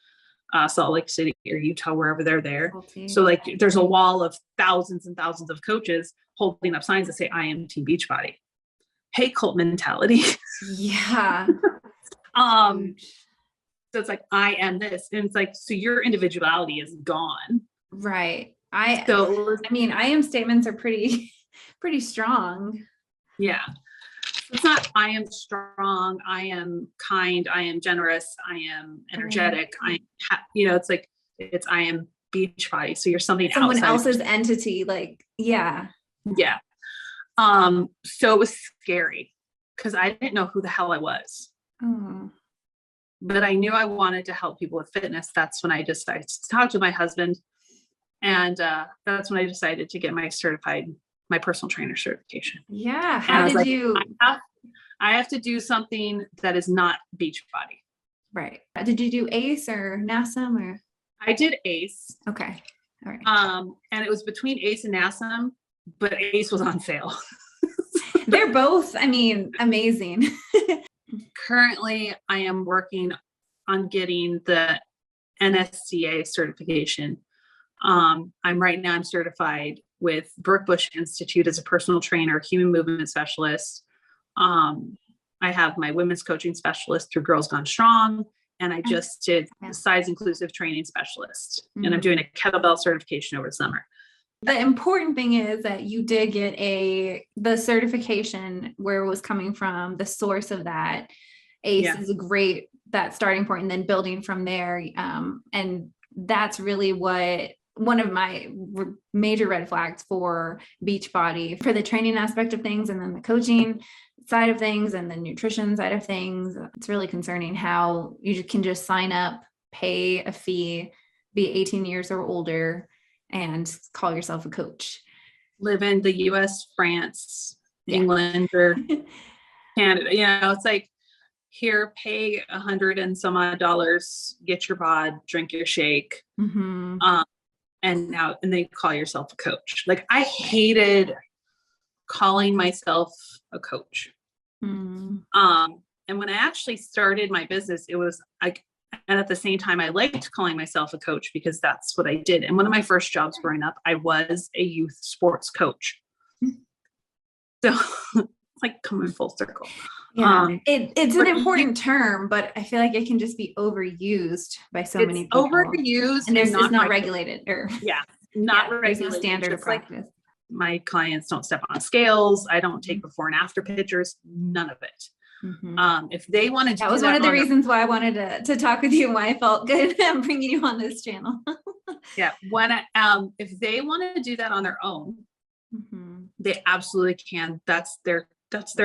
Salt Lake City or Utah, wherever they're there. Okay. So like, there's a wall of thousands and thousands of coaches holding up signs that say I am Team Beachbody. Hey, cult mentality. Yeah. So it's like, I am this. And it's like, so your individuality is gone. Right. I am statements are pretty strong. Yeah. It's not, I am strong. I am kind. I am generous. I am energetic. It's like, it's, I am Beachbody. So you're someone else's entity. Like, yeah. Yeah. So it was scary because I didn't know who the hell I was. But I knew I wanted to help people with fitness. That's when I decided to talk to my husband. And that's when I decided to get my personal trainer certification. Yeah. How did you? I have to do something that is not Beachbody. Right. Did you do ACE or NASM or? I did ACE. Okay. All right. And it was between ACE and NASM, but ACE was on sale. They're both, amazing. Currently, I am working on getting the NSCA certification. I'm certified with Brooke Bush Institute as a personal trainer, human movement specialist. I have my women's coaching specialist through Girls Gone Strong, and I just did size inclusive training specialist, and I'm doing a kettlebell certification over the summer. The important thing is that you did get the certification where it was coming from, the source of that. ACE is a great, that starting point, and then building from there. And that's really what one of my major red flags for Beachbody, for the training aspect of things, and then the coaching side of things, and the nutrition side of things. It's really concerning how you can just sign up, pay a fee, be 18 years or older, and call yourself a coach. Live in the US, France, England, or Canada. It's like, here, pay $100 and some odd, get your bod, drink your shake. And they call yourself a coach. Like, I hated calling myself a coach. And when I actually started my business, it was like, and at the same time, I liked calling myself a coach because that's what I did. And one of my first jobs growing up, I was a youth sports coach. So it's like coming full circle. Yeah, it's an important term, but I feel like it can just be overused by so many people. Overused, and it's not regulated, or not regulated. There's no standard of practice. Like, my clients don't step on scales. I don't take before and after pictures. None of it. If they want to, that was one of the reasons why I wanted to talk with you, and why I felt good bringing you on this channel. If they want to do that on their own, they absolutely can. That's their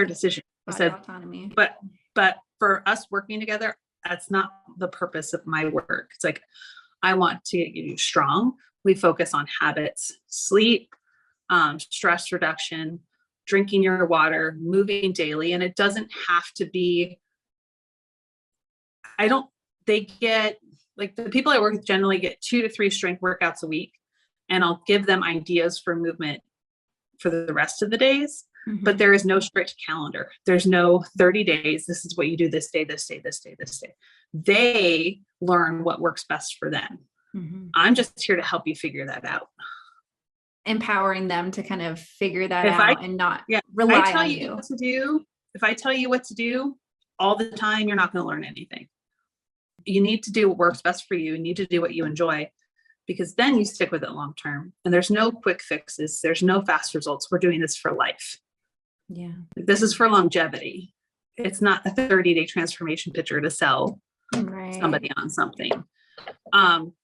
decision. I said, autonomy. But for us working together, that's not the purpose of my work. It's like, I want to get you strong. We focus on habits, sleep, stress reduction, drinking your water, moving daily. And it doesn't have to be, they get, like, the people I work with generally get 2 to 3 strength workouts a week. And I'll give them ideas for movement for the rest of the days. But there is no strict calendar. There's no 30 days. This is what you do this day, this day, this day, this day. They learn what works best for them. I'm just here to help you figure that out. Empowering them to kind of figure that out and not rely on you. If I tell you what to do all the time, you're not going to learn anything. You need to do what works best for you. You need to do what you enjoy, because then you stick with it long term. And there's no quick fixes. There's no fast results. We're doing this for life. Yeah. This is for longevity. It's not a 30-day transformation picture to sell somebody on something.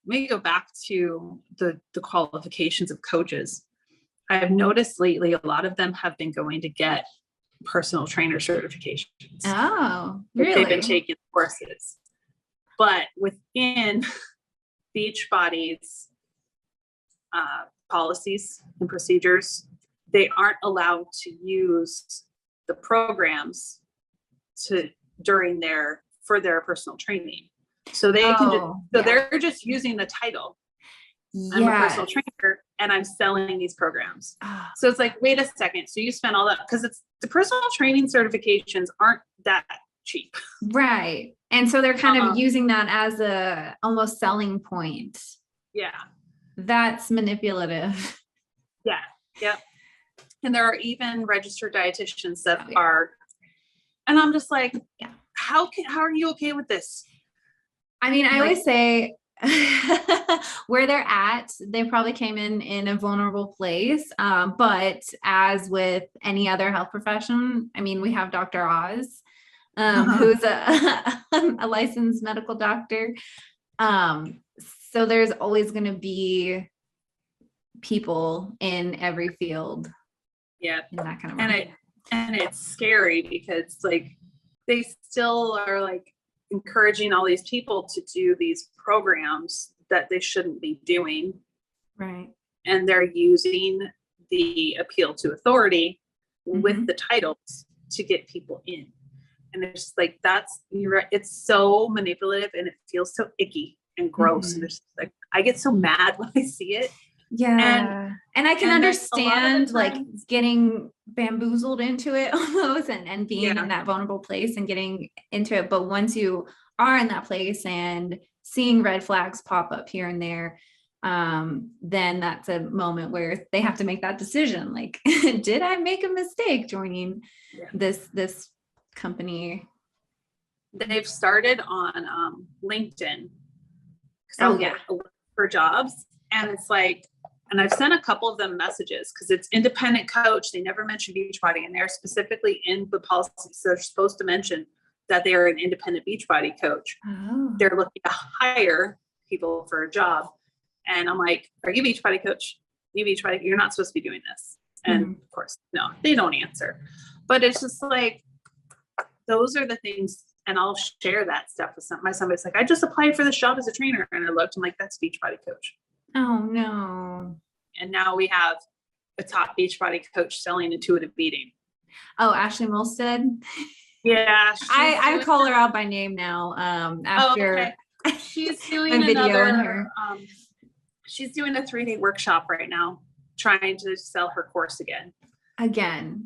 We go back to the qualifications of coaches. I've noticed lately, a lot of them have been going to get personal trainer certifications. Oh, really? They've been taking courses. But within Beachbody's policies and procedures, they aren't allowed to use the programs for their personal training. So they they're just using the title. I'm a personal trainer and I'm selling these programs. So it's like, wait a second. So you spent all that, because it's the personal training certifications aren't that cheap. Right. And so they're kind of using that as a almost selling point. Yeah. That's manipulative. Yeah. Yep. And there are even registered dietitians that are, and I'm just like, how are you okay with this? I mean, I always say where they're at, they probably came in a vulnerable place. But as with any other health profession, I mean, we have Dr. Oz, who's a licensed medical doctor. So there's always going to be people in every field. Yeah. In that kind of way. And it's scary because like they still are like encouraging all these people to do these programs that they shouldn't be doing. Right. And they're using the appeal to authority with the titles to get people in. And it's like, it's so manipulative and it feels so icky and gross. And it's like, I get so mad when I see it. Yeah. And I can understand like getting bamboozled into it almost and being in that vulnerable place and getting into it. But once you are in that place and seeing red flags pop up here and there, then that's a moment where they have to make that decision. Like, did I make a mistake joining this company? They've started on LinkedIn. For jobs. And it's like, and I've sent a couple of them messages because it's independent coach. They never mention Beachbody, and they're specifically in the policy. So they're supposed to mention that they are an independent Beachbody coach. They're looking to hire people for a job. And I'm like, are you Beachbody coach? You Beachbody? You're not supposed to be doing this. And of course, no, they don't answer. But it's just like, those are the things. And I'll share that stuff with somebody's like, I just applied for this job as a trainer. And I looked, I'm like, that's Beachbody coach. Oh no. And now we have a top Beachbody coach selling intuitive eating. Oh, Ashley Molstead. Yeah. I call her out by name now. After she's doing another, she's doing a 3-day workshop right now, trying to sell her course again.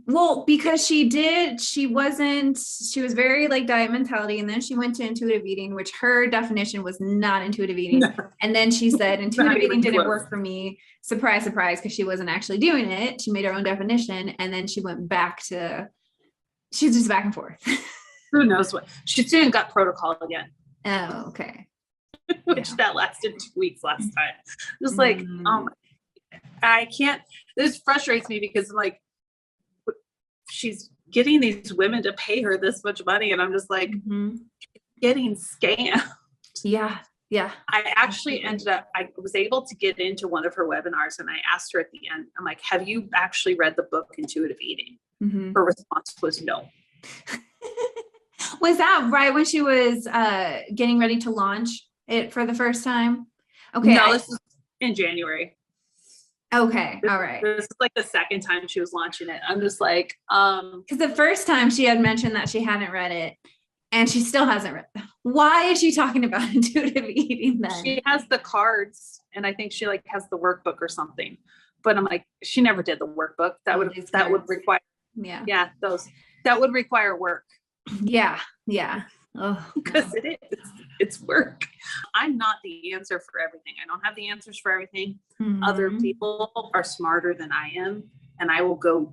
Well, because she was very like diet mentality, and then she went to intuitive eating, which her definition was not intuitive eating. No. And then she said intuitive eating didn't work for me. Surprise, surprise, because she wasn't actually doing it. She made her own definition, and then she went back to, she's just back and forth. Who knows what she's doing? Gut protocol again. Oh, okay. Which that lasted 2 weeks last time. Just like, I can't. This frustrates me because I'm like, she's getting these women to pay her this much money. And I'm just like, getting scammed. Yeah. Yeah. I actually I was able to get into one of her webinars, and I asked her at the end, I'm like, have you actually read the book Intuitive Eating? Her response was no. Was that right when she was getting ready to launch it for the first time? Okay. No, this is in January. Okay. All right. This is like the second time she was launching it. I'm just like, because the first time she had mentioned that she hadn't read it and she still hasn't read it. Why is she talking about intuitive eating then? She has the cards and I think she like has the workbook or something, but I'm like, she never did the workbook. That would require, that would require work. Yeah. Because it's work. I'm not the answer for everything. I don't have the answers for everything. Other people are smarter than I am, and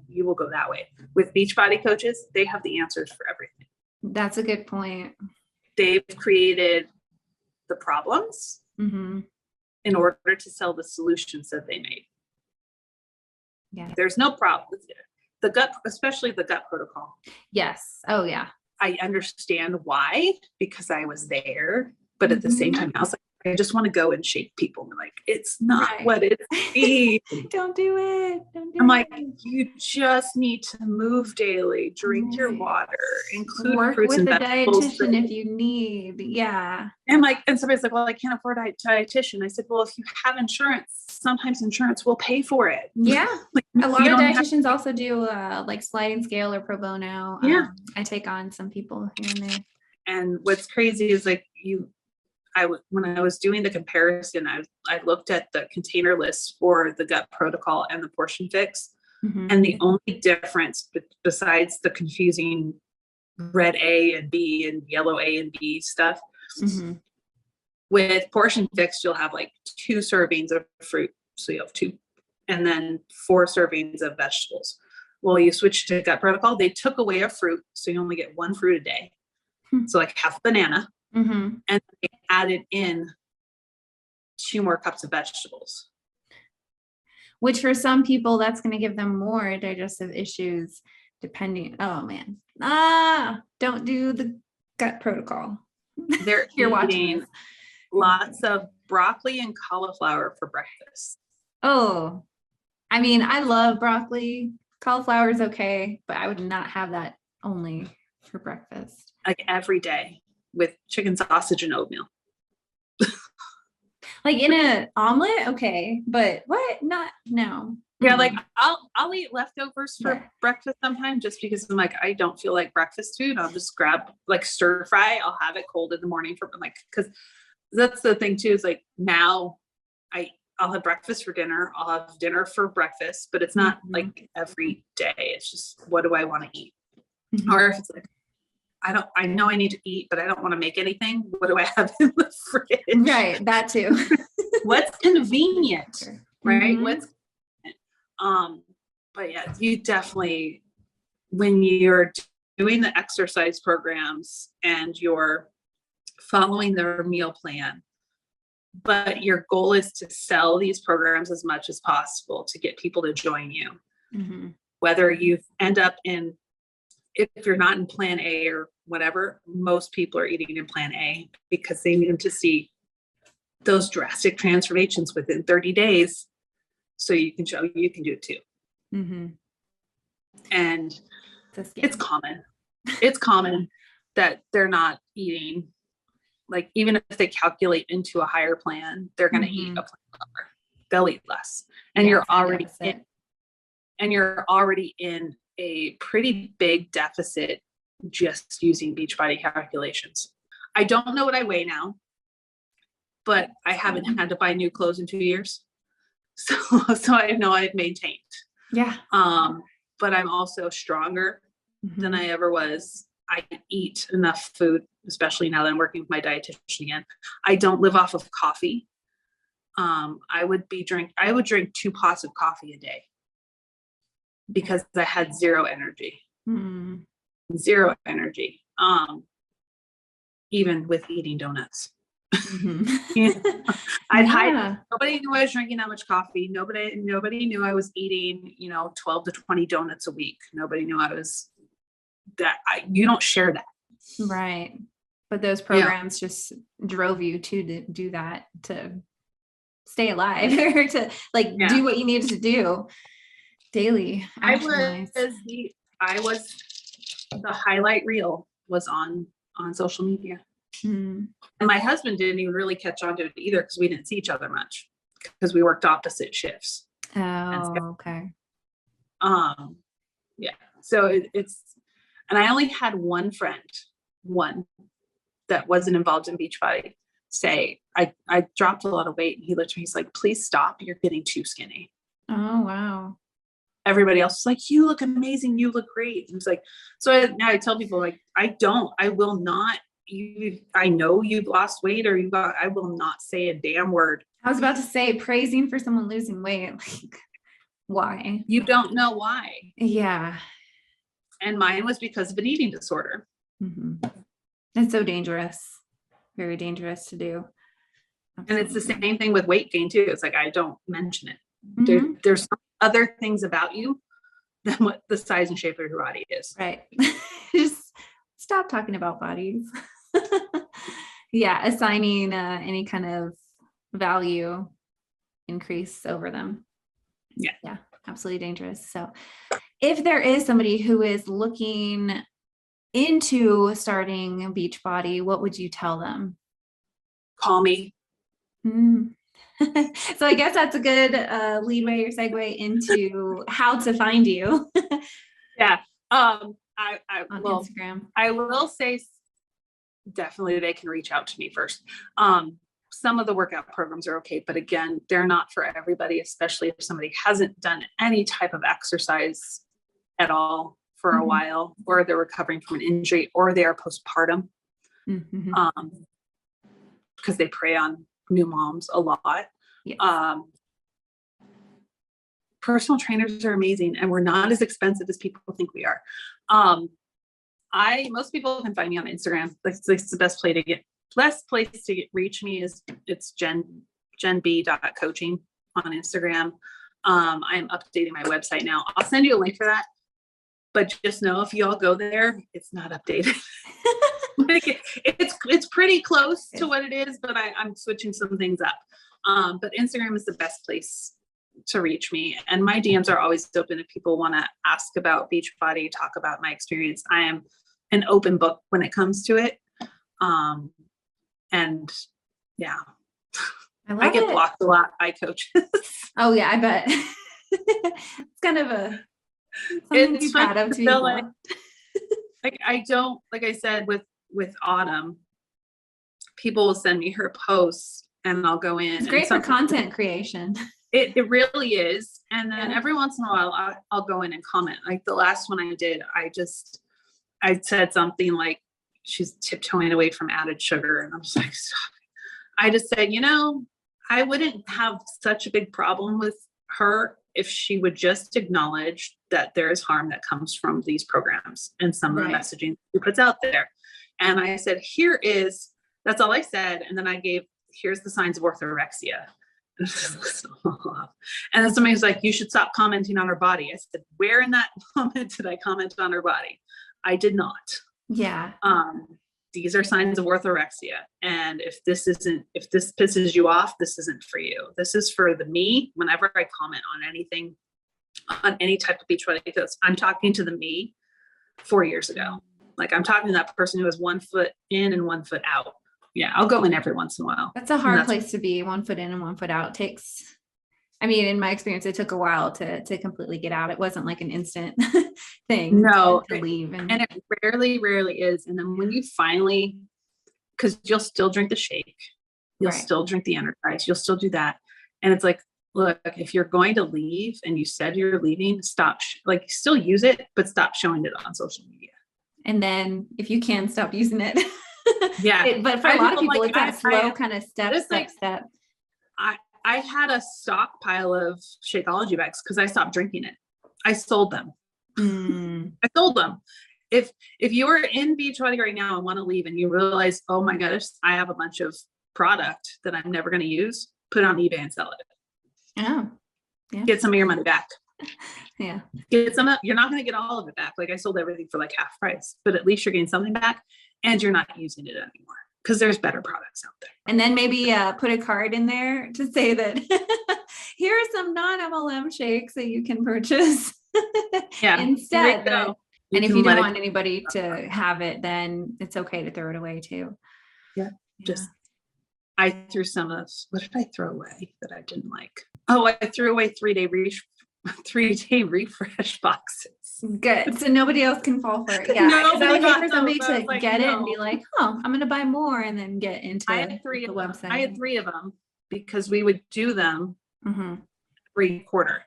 you will go that way. With Beachbody coaches, they have the answers for everything. That's a good point. They've created the problems in order to sell the solutions that they made. Yeah. There's no problem. The gut, especially the gut protocol. Yes. Oh yeah. I understand why, because I was there, but at the same time, I was like, I just want to go and shake people. I'm like, it's not what it's be. Don't do it. I'm like, you just need to move daily, drink your water, include work fruits with and a vegetables. dietitian if you need. Yeah. And somebody's like, well, I can't afford a dietitian. I said, well, if you have insurance, sometimes insurance will pay for it. Yeah. A lot of dietitians also do like sliding scale or pro bono. Yeah. I take on some people here and there. And what's crazy is like when I was doing the comparison, I looked at the container list for the gut protocol and the portion fix. And the only difference besides the confusing red A and B and yellow A and B stuff, with portion fix, you'll have like 2 servings of fruit. So you have 2, and then 4 servings of vegetables. Well, you switch to gut protocol, they took away a fruit. So you only get 1 fruit a day. So like half a banana. And they added in 2 more cups of vegetables. Which for some people, that's going to give them more digestive issues depending. Oh man. Don't do the gut protocol. They're You're eating watching lots of broccoli and cauliflower for breakfast. Oh, I mean, I love broccoli. Cauliflower is okay, but I would not have that only for breakfast. Like every day with chicken sausage and oatmeal. Like in an omelet, okay, but what? No. Yeah, like I'll eat leftovers for breakfast sometimes just because I'm like, I don't feel like breakfast food. I'll just grab like stir fry. I'll have it cold in the morning for because that's the thing too, is like now I'll have breakfast for dinner. I'll have dinner for breakfast, but it's not like every day. It's just, what do I want to eat? Or if it's like, I know I need to eat, but I don't want to make anything. What do I have in the fridge? Right. That too. What's convenient, right? What's but yeah, you definitely, when you're doing the exercise programs and you're following their meal plan, but your goal is to sell these programs as much as possible to get people to join you. Whether you end up if you're not in plan A or whatever, most people are eating in plan A because they need to see those drastic transformations within 30 days. So you can show you can do it too. And it's common. It's common that they're not eating, like, even if they calculate into a higher plan, they're going to eat a plan lower. They'll eat less. And you're already in a pretty big deficit just using Beachbody calculations. I don't know what I weigh now, but I haven't had to buy new clothes in 2 years. So I know I've maintained. Yeah. But I'm also stronger than I ever was. I eat enough food, especially now that I'm working with my dietitian again. I don't live off of coffee. I would drink 2 pots of coffee a day because I had zero energy. Zero energy. Even with eating donuts. I'd hide. Nobody knew I was drinking that much coffee. Nobody knew I was eating, 12 to 20 donuts a week. Nobody knew I was you don't share that. Right. But those programs just drove you to do that, to stay alive or to do what you needed to do daily. I was the highlight reel was on on social media. Mm. And my husband didn't even really catch on to it either because we didn't see each other much because we worked opposite shifts. Oh, okay. Yeah. So it's, and I only had one friend, one that wasn't involved in Beachbody, say, I dropped a lot of weight. And he looked at me, he's like, please stop. You're getting too skinny. Oh, wow. Everybody else is like, you look amazing. You look great. And it's like, so now I tell people like, I will not, I know you've lost weight or I will not say a damn word. I was about to say praising for someone losing weight. Like, why? You don't know why. Yeah. And mine was because of an eating disorder. Mm-hmm. It's so dangerous. Very dangerous to do. Absolutely. And it's the same thing with weight gain too. It's like, I don't mention it. Mm-hmm. There's other things about you than what the size and shape of your body is. Right. Just stop talking about bodies. Yeah. Assigning any kind of value increase over them. Yeah. Yeah. Absolutely dangerous. So if there is somebody who is looking into starting Beachbody, what would you tell them? Call me. Mm. So I guess that's a good leadway or segue into how to find you. Yeah. On Instagram. I will say definitely they can reach out to me first. Some of the workout programs are okay, but again, they're not for everybody, especially if somebody hasn't done any type of exercise at all for a while, or they're recovering from an injury, or they are postpartum. Because they prey on new moms a lot. Yes. Personal trainers are amazing, and we're not as expensive as people think we are. Most people can find me on Instagram. That's the best place to reach me is it's jenb.coaching on Instagram. I'm updating my website now. I'll send you a link for that. But just know if you all go there, it's not updated. It's pretty close to what it is, but I'm switching some things up. But Instagram is the best place to reach me. And my DMs are always open if people want to ask about Beachbody, talk about my experience. I am an open book when it comes to it. And yeah, I get blocked a lot by coaches. Oh yeah, I bet. It's kind of something to be proud of to people. Like I don't, like I said, with Autumn, people will send me her posts and I'll go in. It's great for content creation. It really is. And then every once in a while I'll go in and comment. Like the last one I did, I said something like, she's tiptoeing away from added sugar. And I'm just like, stop. I just said, I wouldn't have such a big problem with her if she would just acknowledge that there is harm that comes from these programs and some of the messaging she puts out there. And I said, that's all I said. And then here's the signs of orthorexia. And then somebody was like, you should stop commenting on her body. I said, where in that moment did I comment on her body? I did not. Yeah. These are signs of orthorexia. And if this pisses you off, this isn't for you. This is for the me. Whenever I comment on anything, on any type of Beachbody post, I'm talking to the me 4 years ago. Like I'm talking to that person who was 1 foot in and 1 foot out. Yeah. I'll go in every once in a while. That's a hard place to be. 1 foot in and 1 foot out in my experience, it took a while to completely get out. It wasn't like an instant thing to leave. And it rarely is. And then when you finally, because you'll still drink the shake, you'll still drink the Energize, you'll still do that. And it's like, look, if you're going to leave and you said you're leaving, stop, still use it, but stop showing it on social media. And then if you can, stop using it. Yeah. But for a lot of people, it's that slow kind of step. I had a stockpile of Shakeology bags because I stopped drinking it. I sold them. I sold them. If you're in Beachbody right now and want to leave and you realize, oh my gosh, I have a bunch of product that I'm never going to use, put it on eBay and sell it. Oh, yeah. Get some of your money back. Yeah. Get some of, you're not going to get all of it back. Like I sold everything for like half price, but at least you're getting something back and you're not using it anymore. Because there's better products out there. And then maybe put a card in there to say that here are some non-MLM shakes that you can purchase. Yeah. Instead, And if you don't want anybody to have it, then it's okay to throw it away too. Yeah. Just, I threw some of, what did I throw away that I didn't like? Oh, I threw away 3-day refresh boxes. Good. So nobody else can fall for it. Yeah. Because I would hate for somebody to get it and be like, oh, I'm going to buy more, and then get into the website. I had 3 of them because we would do them every quarter,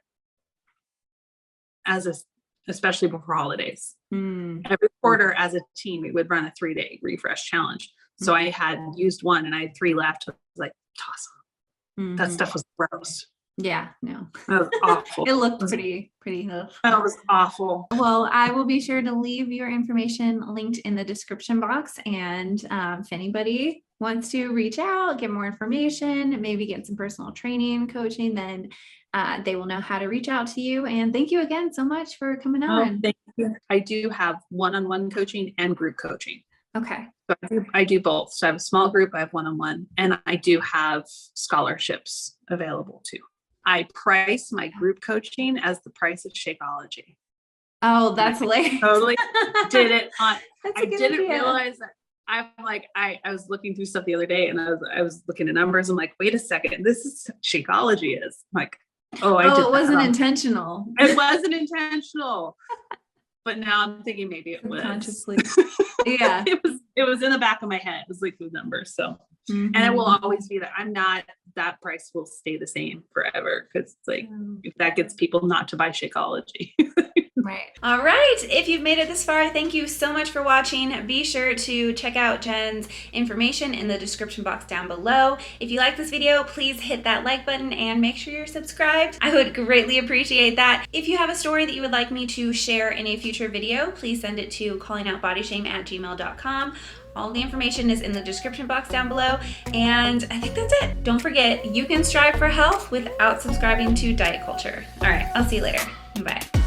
especially before holidays. Every quarter as a team, we would run a 3-day refresh challenge. So I had used one and I had 3 left. I was like, toss them. That stuff was gross. Yeah, no. That was awful. It looked pretty. That was awful. Well, I will be sure to leave your information linked in the description box. And if anybody wants to reach out, get more information, maybe get some personal training, coaching, then they will know how to reach out to you. And thank you again so much for coming on. Thank you. I do have one-on-one coaching and group coaching. Okay. So I do both. So I have a small group, I have one-on-one, and I do have scholarships available too. I price my group coaching as the price of Shakeology. Oh, that's hilarious. Totally did it on. I didn't realize that. I'm like, I was looking through stuff the other day, and I was looking at numbers. I'm like, wait a second, this is Shakeology is. I'm like, it wasn't intentional. It wasn't intentional. But now I'm thinking maybe it was consciously. Yeah. It was in the back of my head. It was like those numbers. So, and it will always be that. That price will stay the same forever. Cause it's like, if that gets people not to buy Shakeology. Right. All right. If you've made it this far, thank you so much for watching. Be sure to check out Jen's information in the description box down below. If you like this video, please hit that like button and make sure you're subscribed. I would greatly appreciate that. If you have a story that you would like me to share in a future video, please send it to callingoutbodyshame@gmail.com. All the information is in the description box down below. And I think that's it. Don't forget, you can strive for health without subscribing to diet culture. All right. I'll see you later. Bye.